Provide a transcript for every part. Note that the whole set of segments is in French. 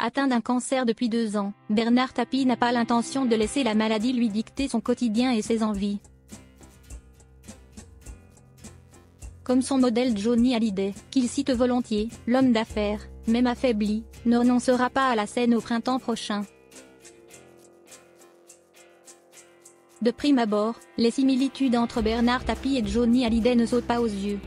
Atteint d'un cancer depuis 2 ans, Bernard Tapie n'a pas l'intention de laisser la maladie lui dicter son quotidien et ses envies. Comme son modèle Johnny Hallyday, qu'il cite volontiers, l'homme d'affaires, même affaibli, ne renoncera pas à la scène au printemps prochain. De prime abord, les similitudes entre Bernard Tapie et Johnny Hallyday ne sautent pas aux yeux.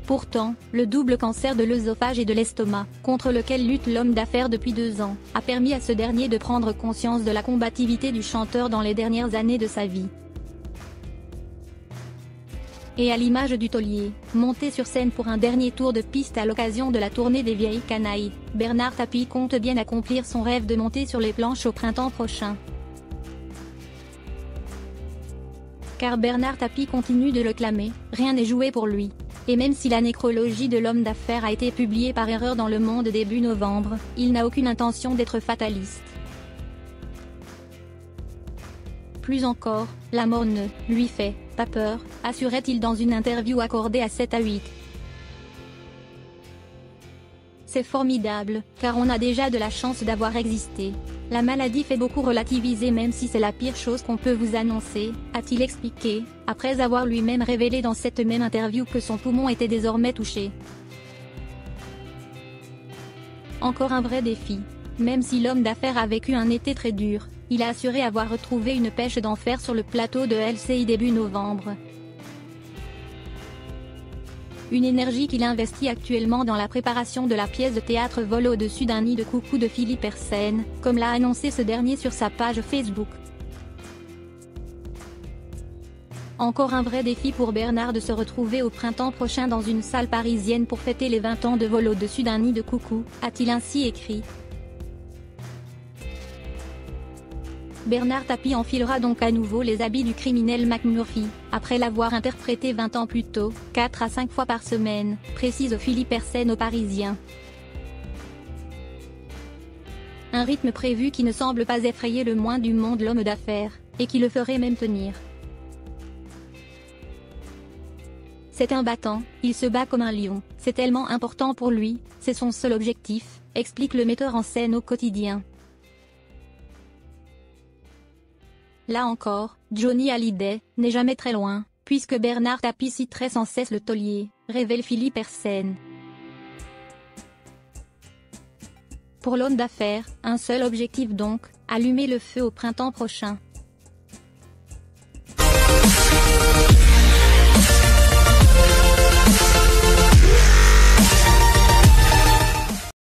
Pourtant, le double cancer de l'œsophage et de l'estomac, contre lequel lutte l'homme d'affaires depuis 2 ans, a permis à ce dernier de prendre conscience de la combativité du chanteur dans les dernières années de sa vie. Et à l'image du taulier, monté sur scène pour un dernier tour de piste à l'occasion de la tournée des Vieilles Canailles, Bernard Tapie compte bien accomplir son rêve de monter sur les planches au printemps prochain. Car Bernard Tapie continue de le clamer, rien n'est joué pour lui. Et même si la nécrologie de l'homme d'affaires a été publiée par erreur dans Le Monde début novembre, il n'a aucune intention d'être fataliste. Plus encore, la mort ne lui fait pas peur, assurait-il dans une interview accordée à 7 à 8. C'est formidable, car on a déjà de la chance d'avoir existé. La maladie fait beaucoup relativiser même si c'est la pire chose qu'on peut vous annoncer, a-t-il expliqué, après avoir lui-même révélé dans cette même interview que son poumon était désormais touché. Encore un vrai défi. Même si l'homme d'affaires a vécu un été très dur, il a assuré avoir retrouvé une pêche d'enfer sur le plateau de LCI début novembre. Une énergie qu'il investit actuellement dans la préparation de la pièce de théâtre Vol au-dessus d'un nid de coucou de Philippe Hersen, comme l'a annoncé ce dernier sur sa page Facebook. Encore un vrai défi pour Bernard de se retrouver au printemps prochain dans une salle parisienne pour fêter les 20 ans de Vol au-dessus d'un nid de coucou, a-t-il ainsi écrit. Bernard Tapie enfilera donc à nouveau les habits du criminel McMurphy, après l'avoir interprété 20 ans plus tôt, 4 à 5 fois par semaine, précise Philippe Hersen au Parisien. Un rythme prévu qui ne semble pas effrayer le moins du monde l'homme d'affaires, et qui le ferait même tenir. C'est un battant, il se bat comme un lion, c'est tellement important pour lui, c'est son seul objectif, explique le metteur en scène au quotidien. Là encore, Johnny Hallyday n'est jamais très loin, puisque Bernard Tapie citerait sans cesse le taulier, révèle Philippe Hersen. Pour l'homme d'affaires, un seul objectif donc, allumer le feu au printemps prochain.